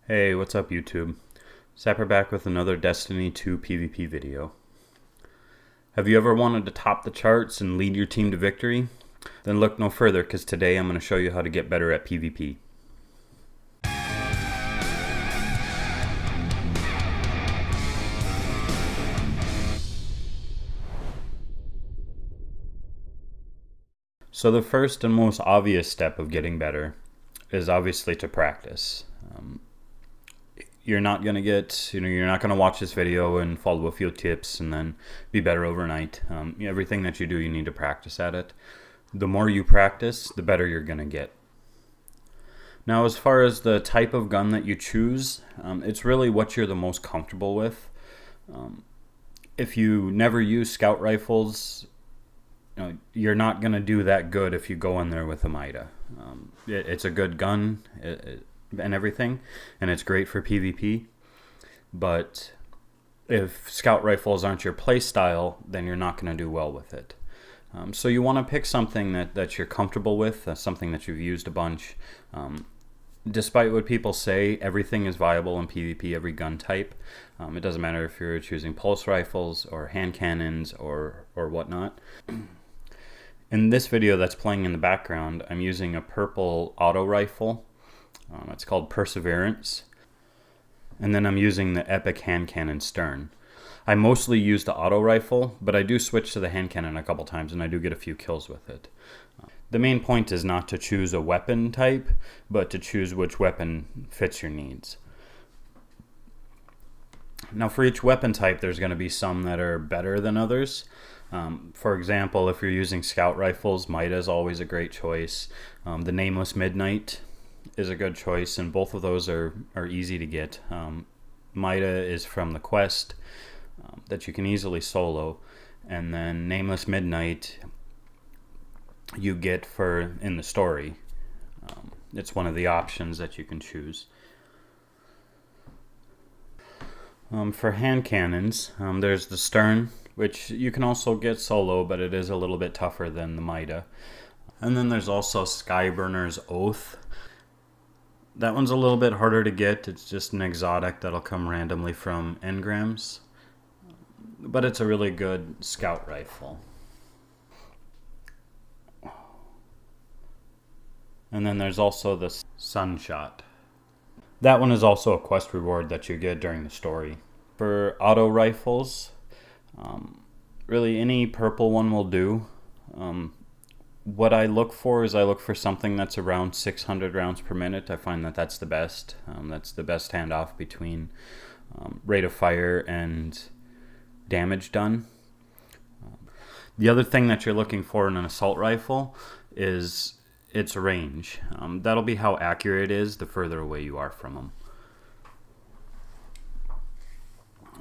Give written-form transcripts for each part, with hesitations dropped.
Hey, what's up YouTube? Sapper back with another Destiny 2 PvP video. Have you ever wanted to top the charts and lead your team to victory? Then look no further, because today I'm going to show you how to get better at PvP. So the first and most obvious step of getting better is obviously to practice. You're not going to you're not going to watch this video and follow a few tips and then be better overnight. Everything that you do, you need to practice at it. The more you practice, the better you're going to get. Now, as far as the type of gun that you choose, it's really what you're the most comfortable with. If you never use scout rifles, you're not going to do that good if you go in there with a Mida. It's a good gun and everything, and it's great for PvP, but if scout rifles aren't your play style, then you're not going to do well with it. So you want to pick something that you're comfortable with, something that you've used a bunch. Despite what people say, everything is viable in PvP, every gun type. It doesn't matter if you're choosing pulse rifles or hand cannons or whatnot. In this video that's playing in the background, I'm using a purple auto rifle. It's called Perseverance. And then I'm using the Epic hand cannon Stern. I mostly use the auto rifle, but I do switch to the hand cannon a couple times and I do get a few kills with it. The main point is not to choose a weapon type, but to choose which weapon fits your needs. Now for each weapon type, there's going to be some that are better than others. For example, if you're using scout rifles, Mida is always a great choice. The Nameless Midnight is a good choice, and both of those are easy to get. Mida is from the quest that you can easily solo, and then Nameless Midnight you get in the story. It's one of the options that you can choose. For hand cannons, there's the Stern, which you can also get solo, but it is a little bit tougher than the Mida. And then there's also Skyburner's Oath. That one's a little bit harder to get. It's just an exotic that'll come randomly from engrams. But it's a really good scout rifle. And then there's also the Sunshot. That one is also a quest reward that you get during the story. For auto rifles, really any purple one will do. What I look for is something that's around 600 rounds per minute. I find that that's the best. That's the best handoff between rate of fire and damage done. The other thing that you're looking for in an assault rifle is its range. That'll be how accurate it is the further away you are from them.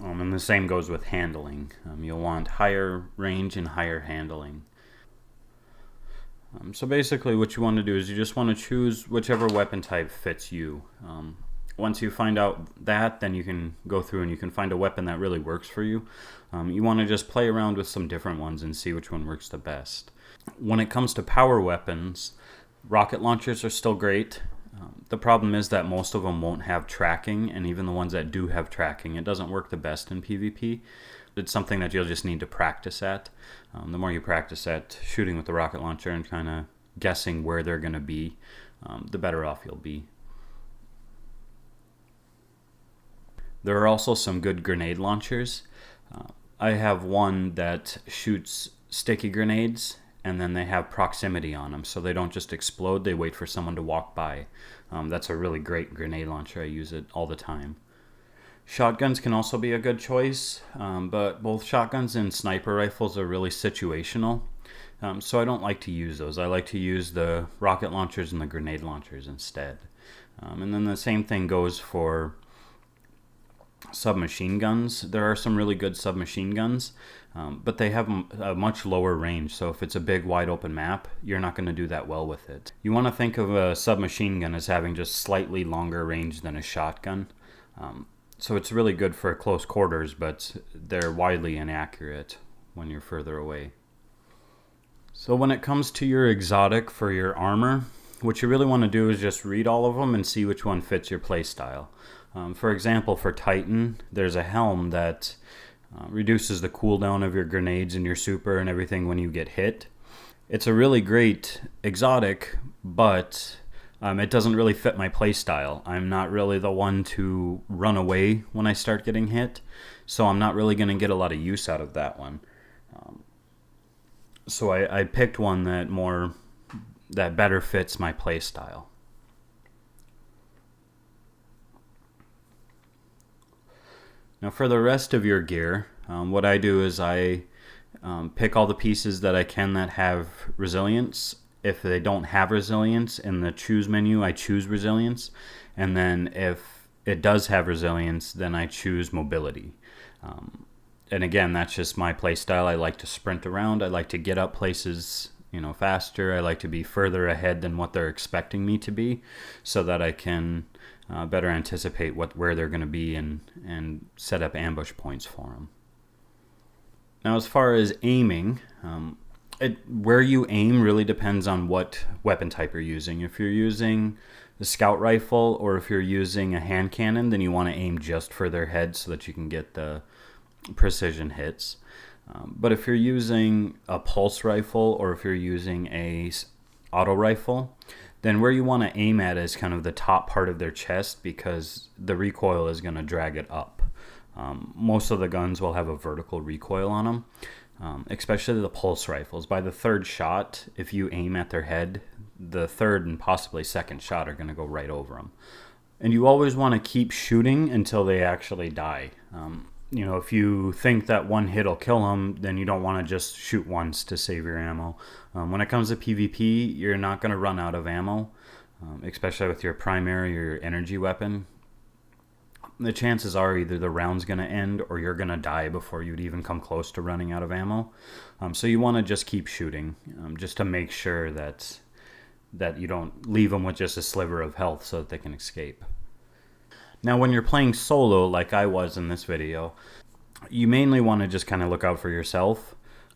And the same goes with handling. You'll want higher range and higher handling. So basically what you want to do is you just want to choose whichever weapon type fits you. Once you find out that, then you can go through and you can find a weapon that really works for you. You want to just play around with some different ones and see which one works the best. When it comes to power weapons, rocket launchers are still great. The problem is that most of them won't have tracking, and even the ones that do have tracking, it doesn't work the best in PvP. It's something that you'll just need to practice at. The more you practice at shooting with the rocket launcher and kind of guessing where they're going to be, the better off you'll be. There are also some good grenade launchers. I have one that shoots sticky grenades, and then they have proximity on them, so they don't just explode, they wait for someone to walk by. That's a really great grenade launcher. I use it all the time. Shotguns can also be a good choice, but both shotguns and sniper rifles are really situational, so I don't like to use those. I like to use the rocket launchers and the grenade launchers instead. And then the same thing goes for submachine guns. There are some really good submachine guns, but they have a much lower range, so if it's a big wide open map, you're not going to do that well with it. You want to think of a submachine gun as having just slightly longer range than a shotgun. So it's really good for close quarters, but they're widely inaccurate when you're further away. So when it comes to your exotic for your armor, what you really want to do is just read all of them and see which one fits your playstyle. For example, for Titan, there's a helm that reduces the cooldown of your grenades and your super and everything when you get hit. It's a really great exotic, but it doesn't really fit my playstyle. I'm not really the one to run away when I start getting hit, so I'm not really going to get a lot of use out of that one. So I picked one that better fits my playstyle. Now for the rest of your gear, what I do is I pick all the pieces that I can that have resilience. If they don't have resilience, in the choose menu I choose resilience, and then if it does have resilience, then I choose mobility. And again, that's just my play style. I like to sprint around. I like to get up places, faster. I like to be further ahead than what they're expecting me to be, so that I can better anticipate where they're going to be and set up ambush points for them. Now, as far as aiming, where you aim really depends on what weapon type you're using. If you're using the scout rifle or if you're using a hand cannon, then you want to aim just for their head so that you can get the precision hits. But if you're using a pulse rifle or if you're using a auto rifle, then where you want to aim at is kind of the top part of their chest, because the recoil is going to drag it up. Most of the guns will have a vertical recoil on them, especially the pulse rifles. By the third shot, if you aim at their head, the third and possibly second shot are going to go right over them. And you always want to keep shooting until they actually die. If you think that one hit will kill them, then you don't want to just shoot once to save your ammo. When it comes to PvP, you're not going to run out of ammo, especially with your primary or your energy weapon. The chances are either the round's going to end or you're going to die before you'd even come close to running out of ammo. So you want to just keep shooting, just to make sure that you don't leave them with just a sliver of health so that they can escape. Now, when you're playing solo, like I was in this video, you mainly want to just kind of look out for yourself.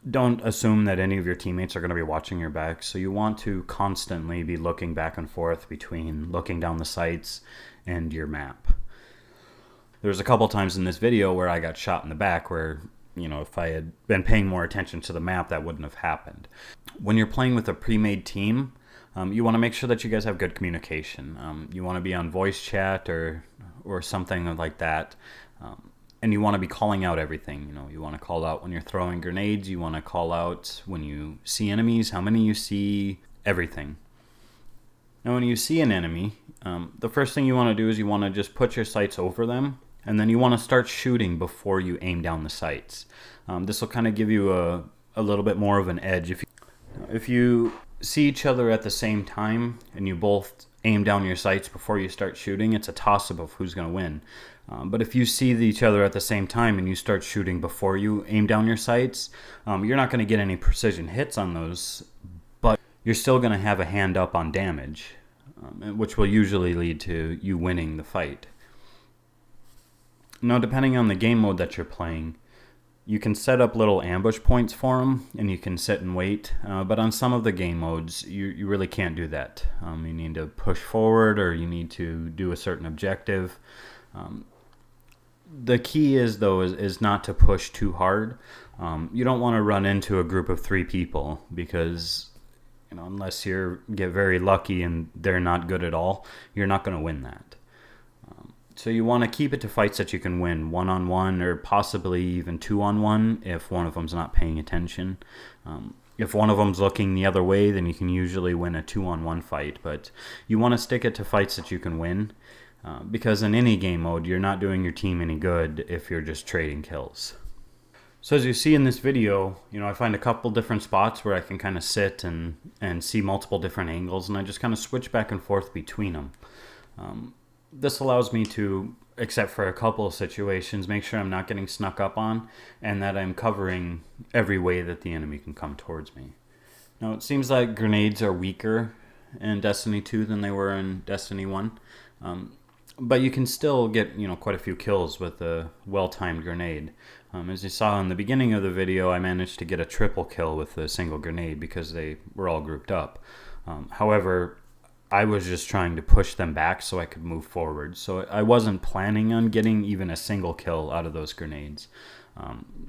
Don't assume that any of your teammates are going to be watching your back, so you want to constantly be looking back and forth between looking down the sights and your map. There's a couple times in this video where I got shot in the back where, if I had been paying more attention to the map, that wouldn't have happened. When you're playing with a pre-made team, you want to make sure that you guys have good communication. You want to be on voice chat or something like that. And you want to be calling out everything. You want to call out when you're throwing grenades. You want to call out when you see enemies, how many you see, everything. Now, when you see an enemy, the first thing you want to do is you want to just put your sights over them, and then you want to start shooting before you aim down the sights. This will kind of give you a little bit more of an edge. If you see each other at the same time and you both aim down your sights before you start shooting, it's a toss-up of who's going to win. But if you see each other at the same time and you start shooting before you aim down your sights, you're not going to get any precision hits on those, but you're still going to have a hand up on damage, which will usually lead to you winning the fight. Now, depending on the game mode that you're playing, you can set up little ambush points for them, and you can sit and wait. But on some of the game modes, you really can't do that. You need to push forward, or you need to do a certain objective. The key is not to push too hard. You don't want to run into a group of 3 people, because unless you get very lucky and they're not good at all, you're not going to win that. So you want to keep it to fights that you can win 1-on-1 or possibly even 2-on-1 if one of them's not paying attention. If one of them's looking the other way, then you can usually win a 2-on-1 fight. But you want to stick it to fights that you can win, because in any game mode, you're not doing your team any good if you're just trading kills. So as you see in this video, I find a couple different spots where I can kind of sit and see multiple different angles, and I just kind of switch back and forth between them. This allows me to, except for a couple of situations, make sure I'm not getting snuck up on and that I'm covering every way that the enemy can come towards me. Now, it seems like grenades are weaker in Destiny 2 than they were in Destiny 1. But you can still get, quite a few kills with a well-timed grenade. As you saw in the beginning of the video, I managed to get a triple kill with a single grenade because they were all grouped up. However, I was just trying to push them back so I could move forward. So I wasn't planning on getting even a single kill out of those grenades.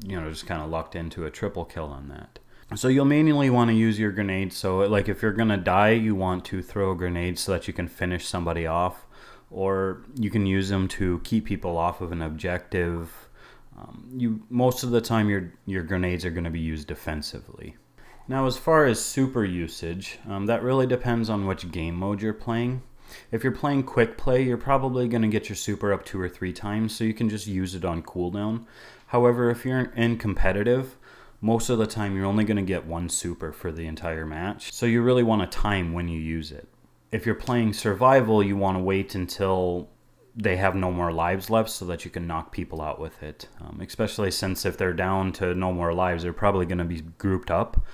Just kind of lucked into a triple kill on that. So you'll mainly want to use your grenades. So like if you're going to die, you want to throw a grenade so that you can finish somebody off. Or you can use them to keep people off of an objective. Most of the time your grenades are going to be used defensively. Now as far as super usage, that really depends on which game mode you're playing. If you're playing quick play, you're probably going to get your super up 2 or 3 times, so you can just use it on cooldown. However, if you're in competitive, most of the time you're only going to get 1 super for the entire match, so you really want to time when you use it. If you're playing survival, you want to wait until they have no more lives left so that you can knock people out with it. Especially since if they're down to no more lives, they're probably going to be grouped up.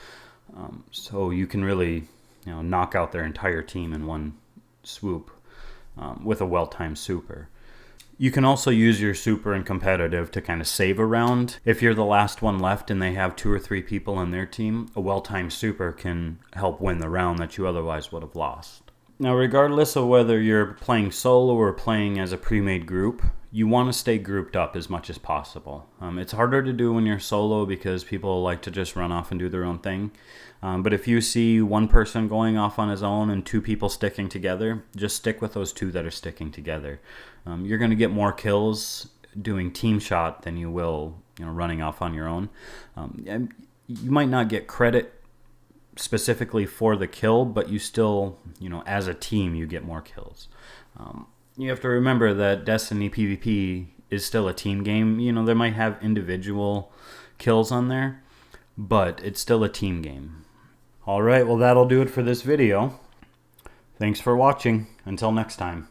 So you can really knock out their entire team in one swoop with a well-timed super. You can also use your super in competitive to kind of save a round. If you're the last one left and they have 2 or 3 people in their team, a well-timed super can help win the round that you otherwise would have lost. Now, regardless of whether you're playing solo or playing as a pre-made group, you want to stay grouped up as much as possible. It's harder to do when you're solo because people like to just run off and do their own thing. But if you see one person going off on his own and 2 people sticking together, just stick with those 2 that are sticking together. You're going to get more kills doing team shot than you will running off on your own. And you might not get credit specifically for the kill, but you still, as a team, you get more kills. You have to remember that Destiny PvP is still a team game. They might have individual kills on there, but it's still a team game. All right, well, that'll do it for this video. Thanks for watching. Until next time.